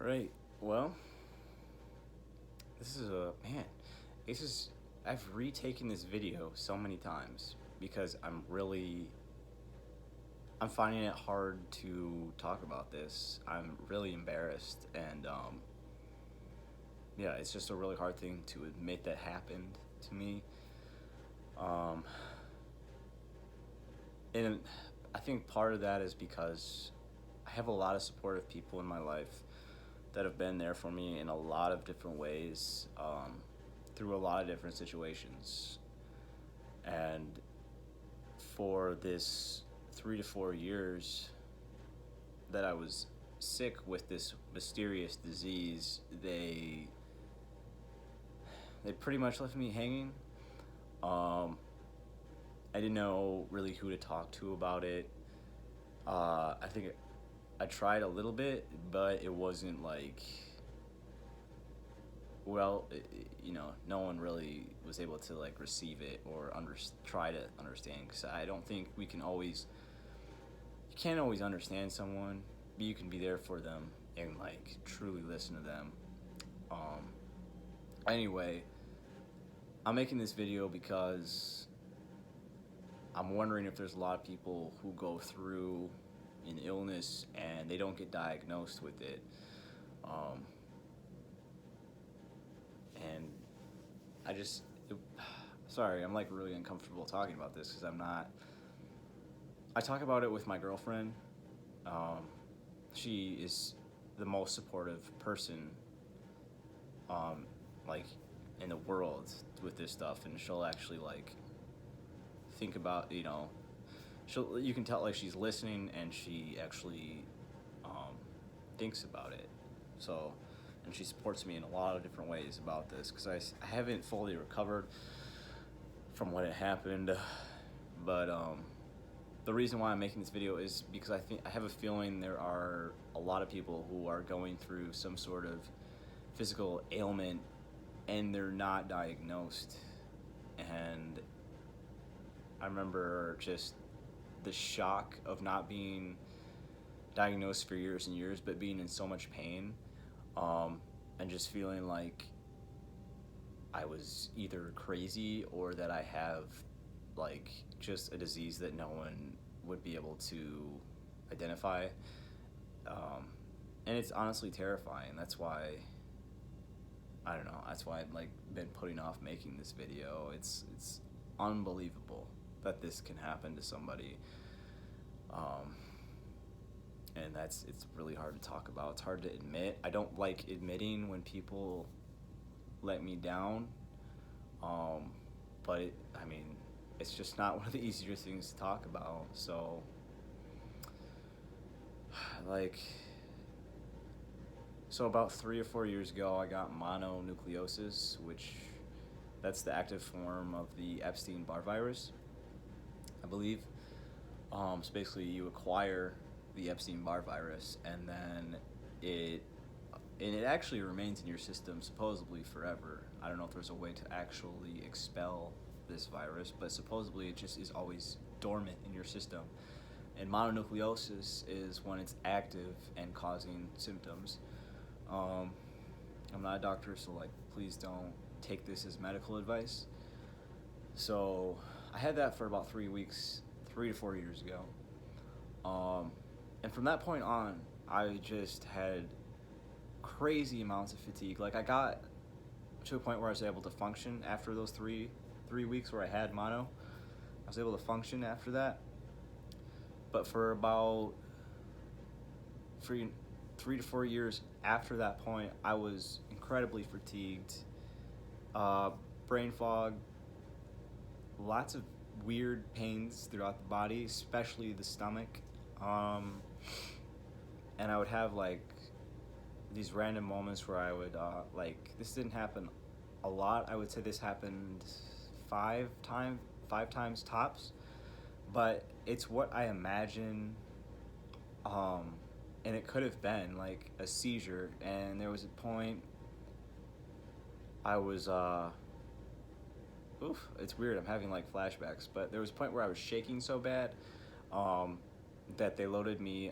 All right. Well, this is a man. This is I've retaken this video so many times because I'm finding it hard to talk about this. I'm really embarrassed and yeah, it's just a really hard thing to admit that happened to me. Um and I think part of that is because I have a lot of supportive people in my life that have been there for me in a lot of different ways, through a lot of different situations. And for this 3 to 4 years that I was sick with this mysterious disease, they pretty much left me hanging. Um, I didn't know really who to talk to about it. I think I tried a little bit, but it wasn't like, well, no one really was able to like receive it or try to understand. Because I don't think you can't always understand someone, but you can be there for them and like truly listen to them. Um, anyway, I'm making this video because I'm wondering if there's a lot of people who go through an illness and they don't get diagnosed with it. Um, and I just, it, sorry, I'm like really uncomfortable talking about this because I'm not. I talk about it with my girlfriend. Um, she is the most supportive person, um, like, in the world with this stuff, and she'll actually like think about, you can tell like she's listening and she actually um, thinks about it. So, and she supports me in a lot of different ways about this because I haven't fully recovered from what had happened, but the reason why I'm making this video is because I have a feeling there are a lot of people who are going through some sort of physical ailment and they're not diagnosed. And I remember just the shock of not being diagnosed for years and years, but being in so much pain, and just feeling like I was either crazy or that I have like just a disease that no one would be able to identify. Um, and it's honestly terrifying. That's why I don't know. That's why I've like been putting off making this video. It's unbelievable that this can happen to somebody. Um, and it's really hard to talk about. It's hard to admit. I don't like admitting when people let me down. Um, but I mean, it's just not one of the easier things to talk about. So, like, so about 3 or 4 years ago, I got mononucleosis, which that's the active form of the Epstein-Barr virus, I believe. So basically, you acquire the Epstein-Barr virus, and then it it actually remains in your system supposedly forever. I don't know if there's a way to actually expel this virus, but supposedly it just is always dormant in your system. And mononucleosis is when it's active and causing symptoms. Um, I'm not a doctor, so like, please don't take this as medical advice. So I had that for about 3 weeks, 3 to 4 years ago. And from that point on, I just had crazy amounts of fatigue. Like I got to a point where I was able to function after those three weeks where I had mono. I was able to function after that. But for about 3 to 4 years after that point, I was incredibly fatigued, brain fog, lots of weird pains throughout the body, especially the stomach. And I would have like these random moments where I would like, this didn't happen a lot. I would say this happened five times tops, but it's what I imagine. And it could have been like a seizure. And there was a point I was it's weird. I'm having like flashbacks, but there was a point where I was shaking so bad, that they loaded me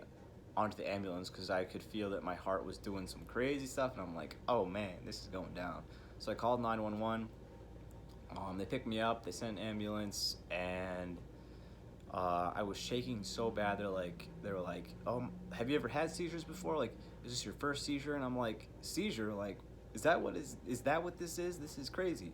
onto the ambulance because I could feel that my heart was doing some crazy stuff, and I'm like, oh man, this is going down. So I called 911. They picked me up. They sent an ambulance, and I was shaking so bad. They were like, have you ever had seizures before? Like, is this your first seizure? And I'm like, seizure? Like, is that what this is? This is crazy.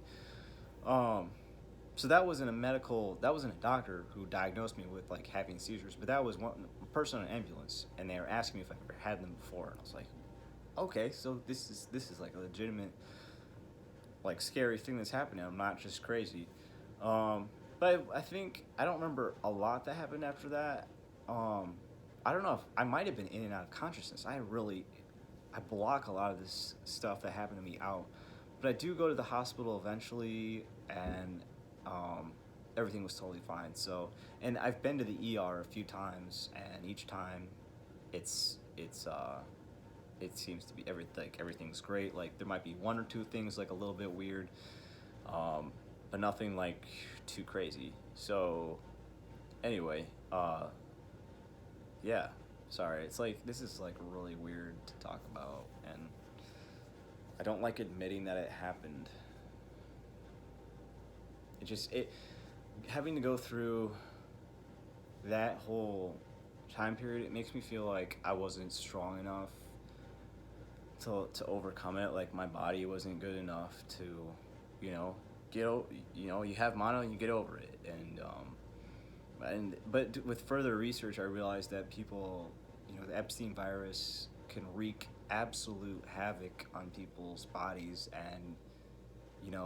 So that wasn't a doctor who diagnosed me with like having seizures, but that was a person in an ambulance, and they were asking me if I ever had them before, and I was like, okay, so this is like a legitimate, like, scary thing that's happening. I'm not just crazy. But I think I don't remember a lot that happened after that. I don't know if I might have been in and out of consciousness. I block a lot of this stuff that happened to me out, but I do go to the hospital eventually, and everything was totally fine. So, and I've been to the ER a few times, and each time, it's it seems to be everything's great. Like, there might be one or two things like a little bit weird, but nothing like too crazy. So, anyway, yeah. Sorry, it's like this is like really weird to talk about, and I don't like admitting that it happened. It having to go through that whole time period, it makes me feel like I wasn't strong enough to overcome it. Like, my body wasn't good enough to, you have mono and you get over it. But with further research, I realized that people, the Epstein virus can wreak absolute havoc on people's bodies, and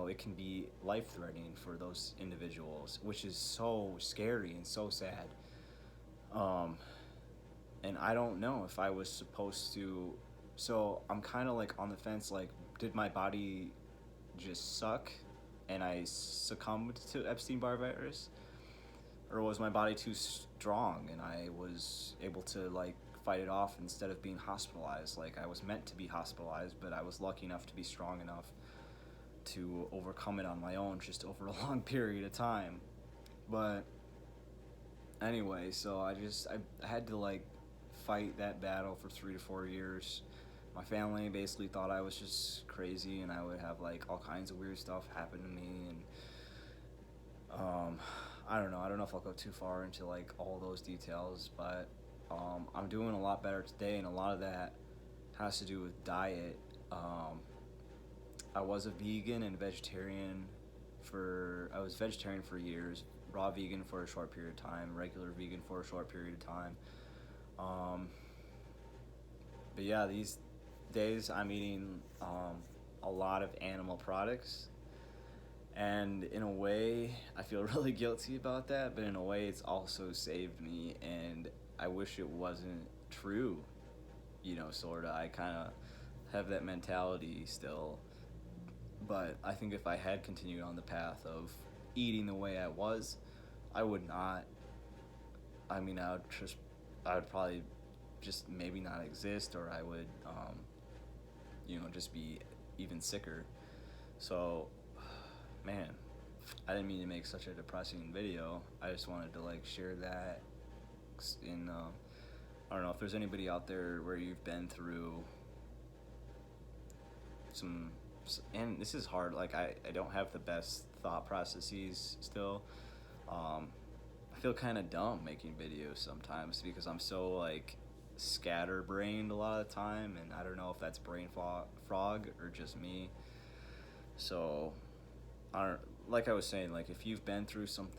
it can be life-threatening for those individuals, which is so scary and so sad. And I don't know if I was supposed to. So I'm kind of like on the fence. Like, did my body just suck, and I succumbed to Epstein-Barr virus, or was my body too strong and I was able to like fight it off instead of being hospitalized? Like, I was meant to be hospitalized, but I was lucky enough to be strong enough to overcome it on my own, just over a long period of time. But anyway, so I had to like fight that battle for 3 to 4 years. My family basically thought I was just crazy, and I would have like all kinds of weird stuff happen to me, and I don't know if I'll go too far into like all those details, but I'm doing a lot better today, and a lot of that has to do with diet. I was a vegan and vegetarian I was vegetarian for years, raw vegan for a short period of time, regular vegan for a short period of time. But yeah, these days I'm eating a lot of animal products, and in a way I feel really guilty about that, but in a way it's also saved me, and I wish it wasn't true, sorta. I kind of have that mentality still, but I think if I had continued on the path of eating the way I was, I would not. I mean, I would probably just maybe not exist, or I would, just be even sicker. So, man, I didn't mean to make such a depressing video. I just wanted to like share that. I don't know if there's anybody out there where you've been through some, and this is hard. Like, I don't have the best thought processes still. I feel kind of dumb making videos sometimes because I'm so like scatterbrained a lot of the time, and I don't know if that's brain fog or just me. So, like I was saying, like, if you've been through some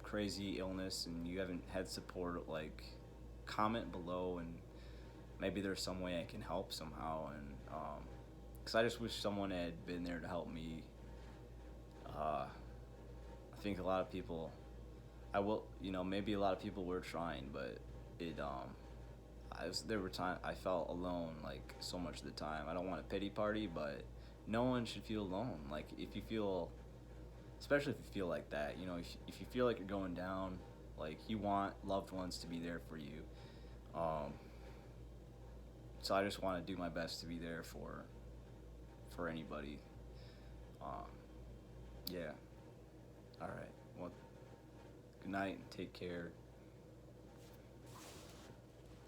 crazy illness and you haven't had support, like, comment below, and maybe there's some way I can help somehow. And because I just wish someone had been there to help me. I think a lot of people, maybe a lot of people were trying, but there were times I felt alone, like, so much of the time. I don't want a pity party, but no one should feel alone. Like, especially if you feel like that, if you feel like you're going down, like, you want loved ones to be there for you. So I just want to do my best to be there for anybody. Yeah. All right. Well, good night and take care.